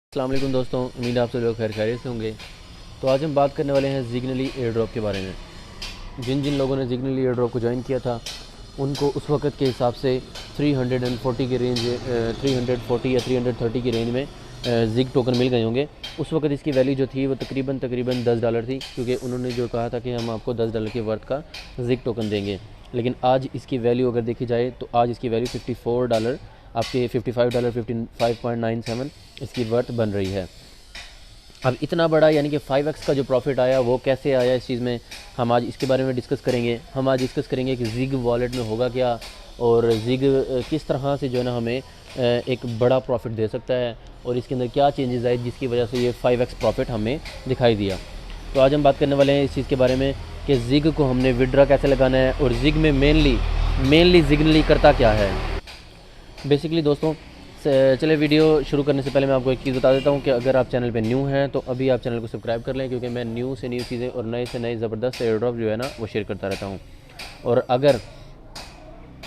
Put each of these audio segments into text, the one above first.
अस्सलाम वालेकुम दोस्तों, उम्मीद है आप सब लोग खैर खैरियत से होंगे। तो आज हम बात करने वाले हैं जिग्नली एयर ड्रॉप के बारे में। जिन जिन लोगों ने जिग्नली एयर ड्रॉप को ज्वाइन किया था उनको उस वक्त के हिसाब से 340 की रेंज 340 या 330 की रेंज में जिग टोकन मिल गए होंगे। उस वक्त इसकी वैल्यू जो थी वो तकरीबन $10 थी, क्योंकि उन्होंने जो कहा था कि हम आपको $10 के वर्थ का जिग टोकन देंगे। लेकिन आज इसकी वैल्यू अगर देखी जाए तो आज इसकी वैल्यू $54, आपके $55 55.97 इसकी वर्थ बन रही है। अब इतना बड़ा यानी कि 5x का जो प्रॉफिट आया वो कैसे आया, इस चीज़ में हम आज इसके बारे में डिस्कस करेंगे। हम आज डिस्कस करेंगे कि जिग वॉलेट में होगा क्या और जिग किस तरह से जो है ना हमें एक बड़ा प्रॉफिट दे सकता है और इसके अंदर क्या चेंजेस आए जिसकी वजह से ये 5x प्रॉफिट हमें दिखाई दिया। तो आज हम बात करने वाले हैं इस चीज़ के बारे में कि जिग को हमने विड्रा कैसे लगाना है और जिग में मेनली जिग्नली करता क्या है। बेसिकली दोस्तों, चले वीडियो शुरू करने से पहले मैं आपको एक चीज़ बता देता हूँ कि अगर आप चैनल पे न्यू हैं तो अभी आप चैनल को सब्सक्राइब कर लें, क्योंकि मैं न्यू से न्यू चीज़ें और नए से नए ज़बरदस्त एयर ड्रॉप जो है ना वो शेयर करता रहता हूँ। और अगर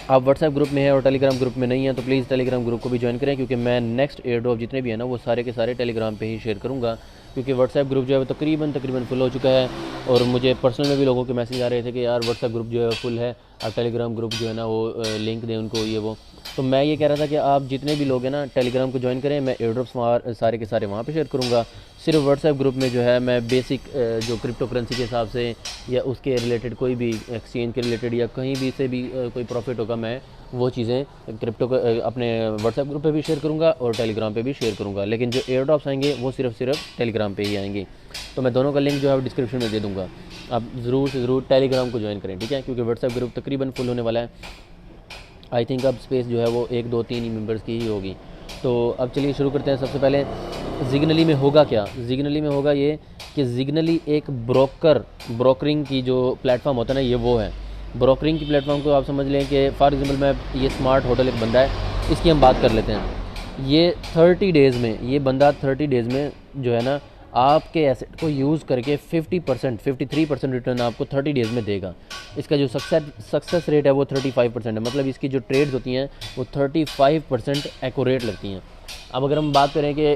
आप व्हाट्सएप ग्रुप में हैं और टेलीग्राम ग्रुप में नहीं हैं तो प्लीज़ टेलीग्राम ग्रुप को भी ज्वाइन करें, क्योंकि मैं नेक्स्ट एयर ड्रॉप जितने भी हैं ना वो सारे के सारे टेलीग्राम पे ही शेयर करूँगा, क्योंकि व्हाट्सएप ग्रुप जो है वो तकरीबन फुल हो चुका है। और मुझे पर्सनल में भी लोगों के मैसेज आ रहे थे कि यार व्हाट्सएप ग्रुप जो है फुल है, आप टेलीग्राम ग्रुप जो है ना वो लिंक दें उनको, ये वो। तो मैं ये कह रहा था कि आप जितने भी लोग हैं ना टेलीग्राम को ज्वाइन करें, मैं एयर ड्रॉप्स सारे के सारे वहाँ पे शेयर करूँगा। सिर्फ व्हाट्सएप ग्रुप में जो है मैं बेसिक जो क्रिप्टो करेंसी के हिसाब से या उसके रिलेटेड कोई भी एक्सचेंज के रिलेटेड या कहीं भी से भी कोई प्रॉफिट होगा, मैं वो चीज़ें क्रिप्टो अपने व्हाट्सएप ग्रुप पे भी शेयर करूँगा और टेलीग्राम पे भी शेयर करूँगा। लेकिन जो एयर ड्रॉप्स आएंगे वो सिर्फ टेलीग्राम पे ही आएंगे। तो मैं दोनों का लिंक जो है डिस्क्रिप्शन में दे दूँगा, आप ज़रूर से ज़रूर टेलीग्राम को ज्वाइन करें, ठीक है, क्योंकि व्हाट्सएप ग्रुप तकरीबन फुल होने वाला है। आई थिंक अब स्पेस जो है वो 1 2 3 ही मेंबर्स की ही होगी। तो अब चलिए शुरू करते हैं। सबसे पहले जिग्नली में होगा क्या। जिग्नली में होगा ये कि जिग्नली एक ब्रोकरिंग की जो प्लेटफॉर्म होता है ना, ये वो है ब्रोकरिंग की प्लेटफॉर्म को आप समझ लें कि फॉर एग्जांपल मैं ये स्मार्ट होटल एक बंदा है, इसकी हम बात कर लेते हैं। ये 30 डेज़ में ये बंदा 30 डेज़ में जो है ना आपके एसेट को यूज़ करके 53% रिटर्न आपको 30 डेज़ में देगा। इसका जो सक्सेस रेट है वो 35% है, मतलब इसकी जो ट्रेड्स होती हैं वो 35% एक्यूरेट लगती हैं। अब अगर हम बात करें कि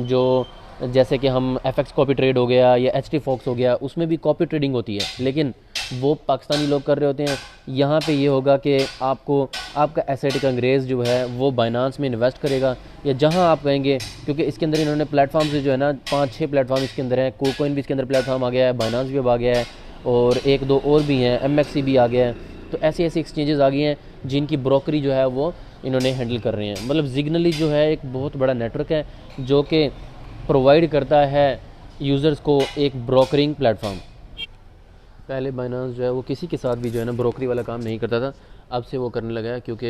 जो जैसे कि हम FX कॉपी ट्रेड हो गया या HT Fox हो गया, उसमें भी कॉपी ट्रेडिंग होती है, लेकिन वो पाकिस्तानी लोग कर रहे होते हैं। यहाँ पे ये होगा कि आपको आपका एसेट एक अंग्रेज़ जो है वो बाइनांस में इन्वेस्ट करेगा या जहाँ आप कहेंगे, क्योंकि इसके अंदर इन्होंने प्लेटफॉर्म से जो है ना 5-6 प्लेटफॉर्म इसके अंदर है। कोकोइन भी इसके अंदर प्लेटफॉर्म आ गया है, बाइनांस भी अब आ गया है और 1-2 और भी हैं, MXC भी आ गया है। तो ऐसी एक्सचेंजेस आ गई हैं जिनकी ब्रोकरी जो है वो इन्होंने हैंडल कर रहे हैं। मतलब जिग्नली जो है एक बहुत बड़ा नेटवर्क है जो कि प्रोवाइड करता है यूज़र्स को एक ब्रोकरिंग प्लेटफॉर्म। पहले बाइनांस जो है वो किसी के साथ भी जो है ना ब्रोकरी वाला काम नहीं करता था, अब से वो करने लगा है, क्योंकि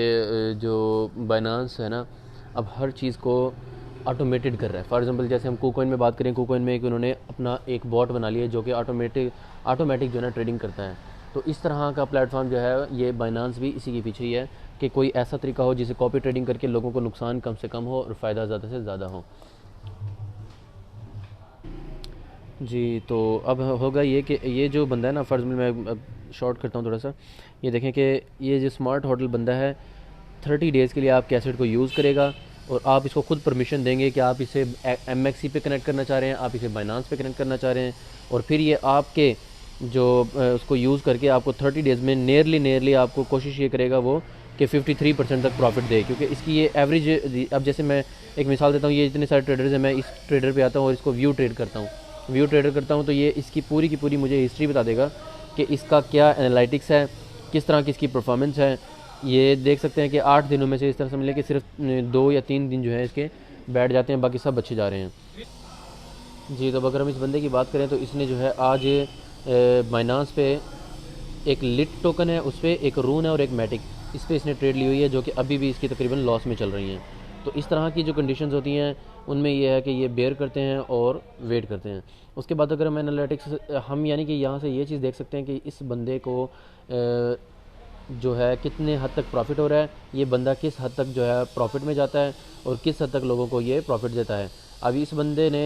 जो बाइनांस है ना अब हर चीज़ को ऑटोमेटेड कर रहा है। फॉर एग्जांपल जैसे हम कोकोइन में बात करें, कोकोइन में उन्होंने अपना एक बॉट बना लिया जो कि ऑटोमेटिक जो है ना ट्रेडिंग करता है। तो इस तरह का प्लेटफॉर्म जो है ये बाइनांस भी इसी के पीछे ही है कि कोई ऐसा तरीका हो जिसे कॉपी ट्रेडिंग करके लोगों को नुकसान कम से कम हो और फ़ायदा ज़्यादा से ज़्यादा हो। जी, तो अब होगा ये कि ये जो बंदा है ना, फ़र्ज़ में मैं अब शॉर्ट करता हूँ थोड़ा सा। ये देखें कि ये जो स्मार्ट होटल बंदा है 30 डेज़ के लिए आपके एसेट को यूज़ करेगा और आप इसको खुद परमिशन देंगे कि आप इसे MXC पे कनेक्ट करना चाह रहे हैं, आप इसे बाइनांस पे कनेक्ट करना चाह रहे हैं, और फिर ये आपके जो उसको यूज़ करके आपको 30 डेज़ में नियरली आपको कोशिश ये करेगा वो कि 53% तक प्रॉफिट दे। क्योंकि इसकी ये एवरेज, अब जैसे मैं एक मिसाल देता हूँ, ये इतने सारे ट्रेडर्स हैं, मैं इस ट्रेडर पे आता हूँ और इसको व्यू ट्रेडर करता हूँ, तो ये इसकी पूरी की पूरी मुझे हिस्ट्री बता देगा कि इसका क्या एनालिटिक्स है, किस तरह की इसकी परफॉर्मेंस है। ये देख सकते हैं कि 8 दिनों में से इस तरह समझ लें कि सिर्फ 2 या 3 दिन जो है इसके बैठ जाते हैं, बाकी सब अच्छे जा रहे हैं। जी, तो अगर हम इस बंदे की बात करें तो इसने जो है आज बाइनांस पे एक लिट टोकन है, उस पर एक रून है और एक मैटिक, इस पर इसने ट्रेड ली हुई है जो कि अभी भी इसकी तकरीबन लॉस में चल रही हैं। तो इस तरह की जो कंडीशंस होती हैं उनमें यह है कि ये बेयर करते हैं और वेट करते हैं। उसके बाद अगर हम एनालिटिक्स हम यानी कि यहाँ से ये चीज़ देख सकते हैं कि इस बंदे को जो है कितने हद तक प्रॉफिट हो रहा है, ये बंदा किस हद तक जो है प्रॉफिट में जाता है और किस हद तक लोगों को ये प्रॉफिट देता है। अभी इस बंदे ने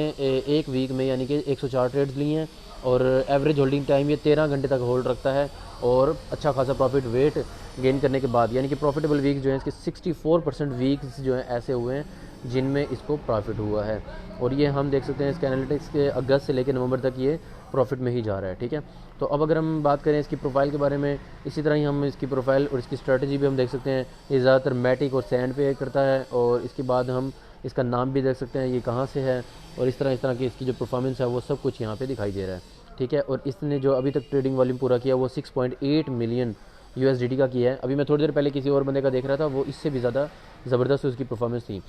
एक वीक में यानी कि 104 ट्रेड्स ली हैं और एवरेज होल्डिंग टाइम ये 13 घंटे तक होल्ड रखता है और अच्छा खासा प्रॉफिट वेट गेन करने के बाद, यानी कि प्रॉफिटेबल वीक जो है इसके 64% वीक्स जो हैं ऐसे हुए हैं जिनमें इसको प्रॉफिट हुआ है। और ये हम देख सकते हैं इसके एनालिटिक्स के अगस्त से लेकर नवंबर तक ये प्रॉफिट में ही जा रहा है, ठीक है। तो अब अगर हम बात करें इसकी प्रोफाइल के बारे में, इसी तरह ही हम इसकी प्रोफाइल और इसकी स्ट्रेटजी भी हम देख सकते हैं। ये ज़्यादातर मैटिक और सैंड पे करता है, और इसके बाद हम इसका नाम भी देख सकते हैं, ये कहाँ से है, और इस तरह की इसकी जो परफॉर्मेंस है वो सब कुछ यहाँ पे दिखाई दे रहा है, ठीक है। और इसने जो अभी तक ट्रेडिंग वॉल्यूम पूरा किया वो 6.8 मिलियन USDT का किया है। अभी मैं थोड़ी देर पहले किसी और बंदे का देख रहा था, वो इससे भी ज़्यादा ज़बरदस्त उसकी परफॉर्मेंस थी।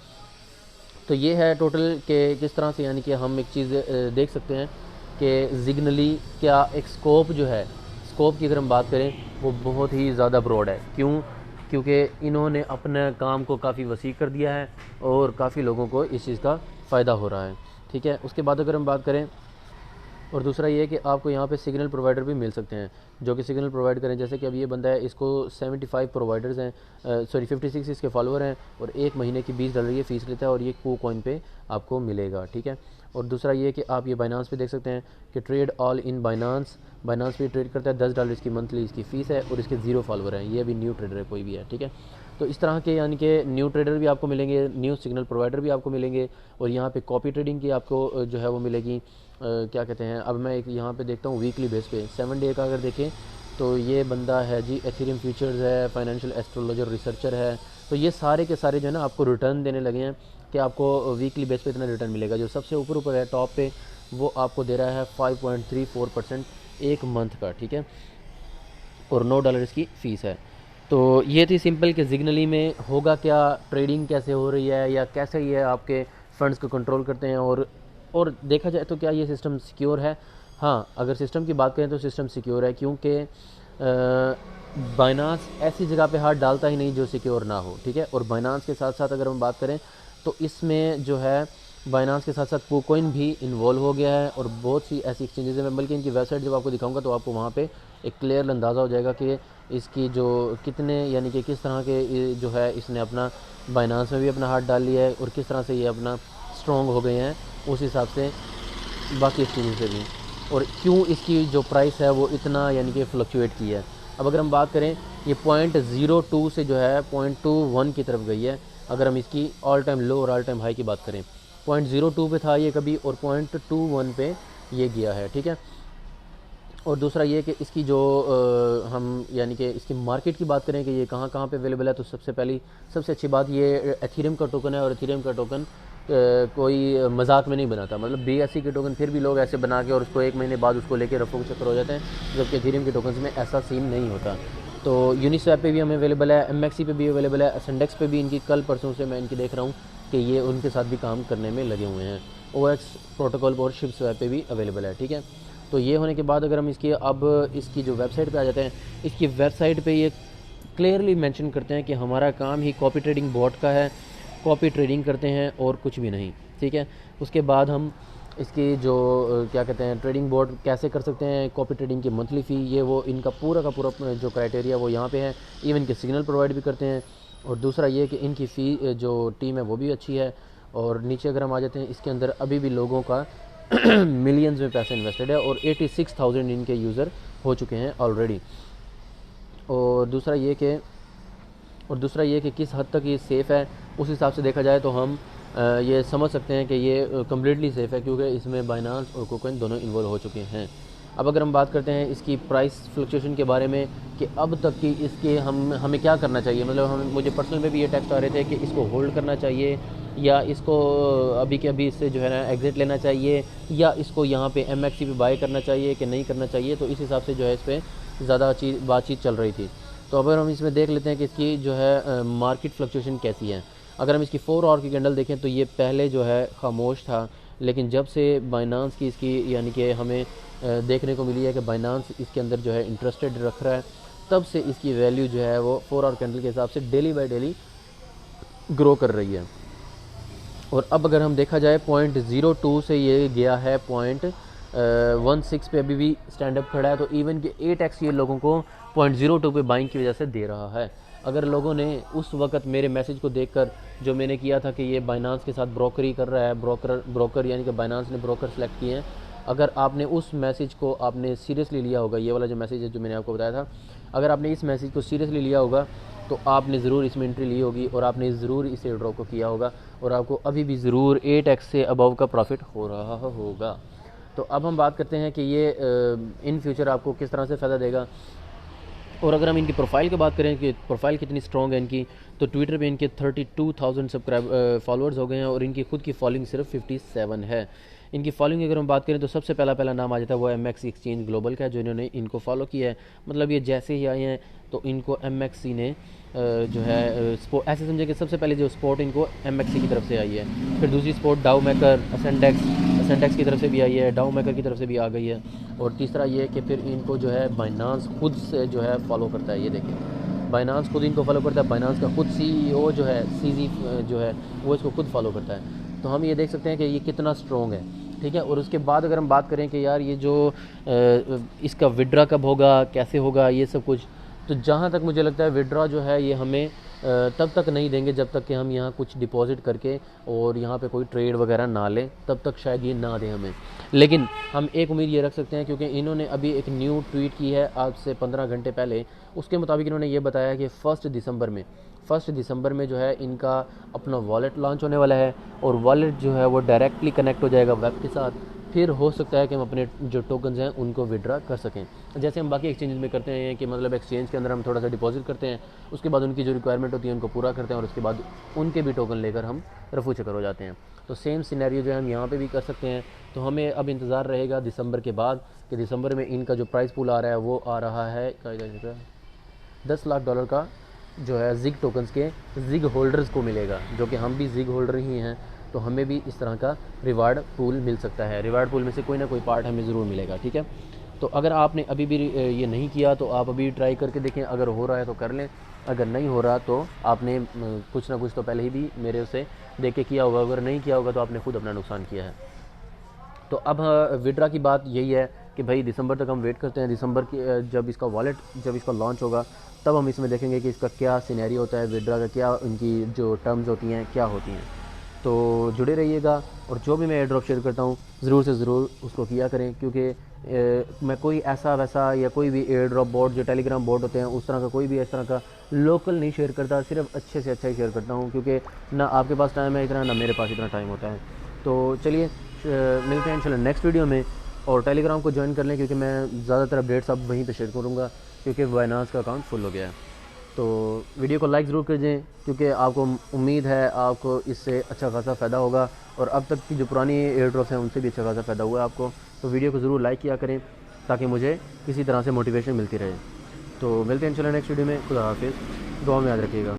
तो ये है टोटल के किस तरह से, यानी कि हम एक चीज़ देख सकते हैं कि जिग्नली क्या एक स्कोप जो है, स्कोप की अगर हम बात करें वो बहुत ही ज़्यादा ब्रॉड है। क्यों? क्योंकि इन्होंने अपने काम को काफ़ी वसी कर दिया है और काफ़ी लोगों को इस चीज़ का फ़ायदा हो रहा है, ठीक है। उसके बाद अगर हम बात करें, और दूसरा ये है कि आपको यहाँ पे सिग्नल प्रोवाइडर भी मिल सकते हैं जो कि सिग्नल प्रोवाइड करें। जैसे कि अब ये बंदा है, इसको 75 प्रोवाइडर्स हैं, 56 इसके फॉलोअर हैं, और एक महीने की $20 ये फ़ीस लेता है, और ये KuCoin पे आपको मिलेगा, ठीक है। और दूसरा ये कि आप ये बाइनांस पे देख सकते हैं कि ट्रेड ऑल इन बाइनांस पे ट्रेड करता है। $10 इसकी मंथली इसकी फ़ीस है, और इसके 0 फॉलोअर हैं। ये भी न्यू ट्रेडर है, कोई भी है, ठीक है। तो इस तरह के यानी कि न्यू ट्रेडर भी आपको मिलेंगे, न्यू सिग्नल प्रोवाइडर भी आपको मिलेंगे, और यहाँ पे कॉपी ट्रेडिंग की आपको जो है वो मिलेगी। क्या कहते हैं, अब मैं एक यहाँ पे देखता हूँ वीकली बेस पे 7 डे का अगर देखें तो ये बंदा है जी एथेरियम फ्यूचर्स है, फाइनेंशियल एस्ट्रोलॉजर रिसर्चर है। तो ये सारे के सारे जो है ना आपको रिटर्न देने लगे हैं कि आपको वीकली बेस पे इतना रिटर्न मिलेगा। जो सबसे ऊपर है टॉप पे, वो आपको दे रहा है 5.34% एक मंथ का, ठीक है, और $9 इसकी फ़ीस है। तो ये थी सिंपल कि जिग्नली में होगा क्या, ट्रेडिंग कैसे हो रही है, या कैसे ये आपके फंड्स को कंट्रोल करते हैं, और देखा जाए तो क्या ये सिस्टम सिक्योर है। हाँ, अगर सिस्टम की बात करें तो सिस्टम सिक्योर है, क्योंकि बाइनांस ऐसी जगह पे हाथ डालता ही नहीं जो सिक्योर ना हो, ठीक है। और बाइनांस के साथ साथ अगर हम बात करें तो इसमें जो है बाइनांस के साथ साथ KuCoin भी इन्वॉल्व हो गया है, और बहुत सी ऐसी एक्सचेंजेस हैं। बल्कि इनकी वेबसाइट जब आपको दिखाऊंगा तो आपको वहाँ पे एक क्लियर अंदाज़ा हो जाएगा कि इसकी जो कितने यानी कि किस तरह के जो है इसने अपना बाइनांस में भी अपना हाथ डाल लिया है, और किस तरह से ये अपना स्ट्रॉन्ग हो गए हैं उस हिसाब से बाकी एक्सचेंजेस से भी, और क्यों इसकी जो प्राइस है वो इतना यानी कि फ्लक्चुएट की है। अब अगर हम बात करें, ये 0.02 से जो है 0.21 की तरफ गई है। अगर हम इसकी ऑल टाइम लो और ऑल टाइम हाई की बात करें, 0.02 पे था ये कभी, और 0.21 पे ये गया है, ठीक है। और दूसरा ये कि इसकी जो हम यानी कि इसकी मार्केट की बात करें कि ये कहाँ कहाँ पे अवेलेबल है, तो सबसे अच्छी बात ये एथेरियम का टोकन है। और एथेरियम का टोकन कोई मजाक में नहीं बनाता, मतलब BSC के टोकन फिर भी लोग ऐसे बना के और उसको एक महीने बाद उसको लेके रफो के चक्कर हो जाते हैं, जबकि एथेरियम के टोकन में ऐसा सीन नहीं होता। तो यूनिस्वैप पे भी हमें अवेलेबल है, MXC पे भी अवेलेबल है, असेंडेक्स पे भी इनकी कल परसों से मैं इनकी देख रहा हूँ कि ये उनके साथ भी काम करने में लगे हुए हैं। OX प्रोटोकॉल और ShipSwap पे भी अवेलेबल है, ठीक है। तो ये होने के बाद अगर हम इसकी जो वेबसाइट पे आ जाते हैं, इसकी वेबसाइट पे ये क्लियरली मेंशन करते हैं कि हमारा काम ही कॉपी ट्रेडिंग बॉट का है, कॉपी ट्रेडिंग करते हैं और कुछ भी नहीं, ठीक है। उसके बाद हम इसकी जो क्या कहते हैं ट्रेडिंग बोर्ड कैसे कर सकते हैं, कॉपी ट्रेडिंग की मंथली फ़ी, ये वो इनका पूरा का पूरा जो क्राइटेरिया वो यहाँ पे है। इवन के सिग्नल प्रोवाइड भी करते हैं। और दूसरा ये कि इनकी फ़ी जो टीम है वो भी अच्छी है। और नीचे अगर हम आ जाते हैं, इसके अंदर अभी भी लोगों का मिलियंस में पैसा इन्वेस्टेड है, और 86,000 इनके यूज़र हो चुके हैं ऑलरेडी। और दूसरा ये कि किस हद तक ये सेफ़ है, उस हिसाब से देखा जाए तो हम ये समझ सकते हैं कि ये कम्प्लीटली सेफ़ है, क्योंकि इसमें बाइनांस और KuCoin दोनों इन्वॉल्व हो चुके हैं। अब अगर हम बात करते हैं इसकी प्राइस फ्लक्चुएशन के बारे में कि अब तक की इसके हमें क्या करना चाहिए, मतलब मुझे पर्सनल में भी ये टेक्स्ट आ रहे थे कि इसको होल्ड करना चाहिए या इसको अभी के अभी इससे जो है ना एग्ज़िट लेना चाहिए, या इसको यहाँ पे MXC पे बाय करना चाहिए कि नहीं करना चाहिए। तो इस हिसाब से जो है इस पर ज़्यादा बातचीत चल रही थी। तो अगर हम इसमें देख लेते हैं कि इसकी जो है मार्केट फ्लक्चुएशन कैसी है। अगर हम इसकी 4 आवर की कैंडल देखें तो ये पहले जो है खामोश था, लेकिन जब से बाइनांस की इसकी यानी कि हमें देखने को मिली है कि बाइनांस इसके अंदर जो है इंटरेस्टेड रख रहा है, तब से इसकी वैल्यू जो है वो 4 आवर कैंडल के हिसाब से डेली बाय डेली ग्रो कर रही है। और अब अगर हम देखा जाए 0.02 से ये गया है 0.16 पे अभी भी स्टैंड अप खड़ा है। तो इवन कि 8x ये लोगों को 0.02 पे बाइंग की वजह से दे रहा है। अगर लोगों ने उस वक्त मेरे मैसेज को देखकर जो मैंने किया था कि ये बाइनांस के साथ ब्रोकरी कर रहा है, ब्रोकर यानी कि बाइनांस ने ब्रोकर सेलेक्ट किए हैं, अगर आपने उस मैसेज को आपने सीरियसली लिया होगा, ये वाला जो मैसेज है जो मैंने आपको बताया था अगर आपने इस मैसेज को सीरियसली लिया होगा तो आपने ज़रूर इसमें एंट्री ली होगी और आपने ज़रूर इस एयर ड्रॉप को किया होगा और आपको अभी भी ज़रूर 8x से अबव का प्रॉफिट हो रहा होगा। तो अब हम बात करते हैं कि ये इन फ्यूचर आपको किस तरह से फ़ायदा देगा। और अगर हम इनकी प्रोफाइल की बात करें कि प्रोफाइल कितनी स्ट्रॉन्ग है इनकी, तो ट्विटर पे इनके 32,000 फॉलोअर्स हो गए हैं और इनकी खुद की फॉलोइंग सिर्फ 57 है। इनकी फॉलोइंग अगर हम बात करें तो सबसे पहला नाम आ जाता है वो MX एक्सचेंज ग्लोबल का है, जो इन्होंने इनको फॉलो किया है। मतलब ये जैसे ही आए हैं तो इनको MXC ने जो है ऐसे समझे कि सबसे पहले जो स्पोर्ट इनको MXC की तरफ से आई है, फिर दूसरी स्पोर्ट डाउ मेकर असेंडेक्स की तरफ से भी आई है, डाउ मेकर की तरफ से भी आ गई है, और तीसरा ये है कि फिर इनको जो है बाइनांस खुद से जो है फॉलो करता है। ये देखिए बाइनांस खुद इनको फॉलो करता है, बाइनांस का खुद CEO जो है CZ जो है वो इसको खुद फॉलो करता है। तो हम ये देख सकते हैं कि ये कितना स्ट्रॉन्ग है, ठीक है। और उसके बाद अगर हम बात करें कि यार ये जो इसका विड्रा कब होगा, कैसे होगा, ये सब कुछ, तो जहाँ तक मुझे लगता है विड्रा जो है ये हमें तब तक नहीं देंगे जब तक कि हम यहाँ कुछ डिपॉजिट करके और यहाँ पे कोई ट्रेड वगैरह ना लें, तब तक शायद ये ना दें हमें। लेकिन हम एक उम्मीद ये रख सकते हैं क्योंकि इन्होंने अभी एक न्यू ट्वीट की है आज से 15 घंटे पहले। उसके मुताबिक इन्होंने ये बताया कि 1 दिसंबर में जो है इनका अपना वॉलेट लॉन्च होने वाला है और वॉलेट जो है वो डायरेक्टली कनेक्ट हो जाएगा वेब के साथ। फिर हो सकता है कि हम अपने जो टोकन्स हैं उनको विड्रा कर सकें, जैसे हम बाकी एक्सचेंज में करते हैं कि मतलब एक्सचेंज के अंदर हम थोड़ा सा डिपॉजिट करते हैं, उसके बाद उनकी जो रिक्वायरमेंट होती है उनको पूरा करते हैं और उसके बाद उनके भी टोकन लेकर हम रफू चक्कर हो जाते हैं। तो सेम सिनेरियो जो है हम यहाँ पे भी कर सकते हैं। तो हमें अब इंतज़ार रहेगा दिसंबर के बाद कि दिसंबर में इनका जो प्राइस पूल आ रहा है वो आ रहा है $10 लाख का, जो है जिग टोकन्स के जिग होल्डर्स को मिलेगा, जो कि हम भी जिग होल्डर ही हैं। तो हमें भी इस तरह का रिवार्ड पूल मिल सकता है, रिवार्ड पूल में से कोई ना कोई पार्ट हमें ज़रूर मिलेगा, ठीक है। तो अगर आपने अभी भी ये नहीं किया तो आप अभी ट्राई करके देखें, अगर हो रहा है तो कर लें, अगर नहीं हो रहा तो आपने कुछ ना कुछ तो पहले ही भी मेरे से देख के किया होगा, अगर नहीं किया होगा तो आपने खुद अपना नुकसान किया है। तो अब विड्रा की बात यही है कि भाई दिसंबर तक हम वेट करते हैं, दिसंबर की जब इसका लॉन्च होगा तब हम इसमें देखेंगे कि इसका क्या सिनेरियो होता है, विड्रा का क्या इनकी जो टर्म्स होती हैं क्या होती हैं। तो जुड़े रहिएगा और जो भी मैं एयर ड्रॉप शेयर करता हूँ ज़रूर से ज़रूर उसको किया करें, क्योंकि मैं कोई ऐसा वैसा या कोई भी एयर ड्रॉप बोर्ड जो टेलीग्राम बोर्ड होते हैं उस तरह का कोई भी इस तरह का लोकल नहीं शेयर करता, सिर्फ अच्छे से अच्छा ही शेयर करता हूँ, क्योंकि ना आपके पास टाइम है इतना, ना मेरे पास इतना टाइम होता है। तो चलिए मिलते हैं इंशाल्लाह नेक्स्ट वीडियो में, और टेलीग्राम को ज्वाइन कर लें क्योंकि मैं ज़्यादातर अपडेट्स अब वहीं पे शेयर करूँगा क्योंकि बाइनांस का अकाउंट फुल हो गया है। तो वीडियो को लाइक ज़रूर कर दें क्योंकि आपको उम्मीद है आपको इससे अच्छा खासा फ़ायदा होगा, और अब तक की जो पुरानी एयर ड्रॉप्स हैं उनसे भी अच्छा खासा फ़ायदा हुआ है आपको। तो वीडियो को ज़रूर लाइक किया करें ताकि मुझे किसी तरह से मोटिवेशन मिलती रहे। तो मिलते हैं इंशाल्लाह नेक्स्ट वीडियो में। खुदा हाफिज़, दुआ में याद रखिएगा।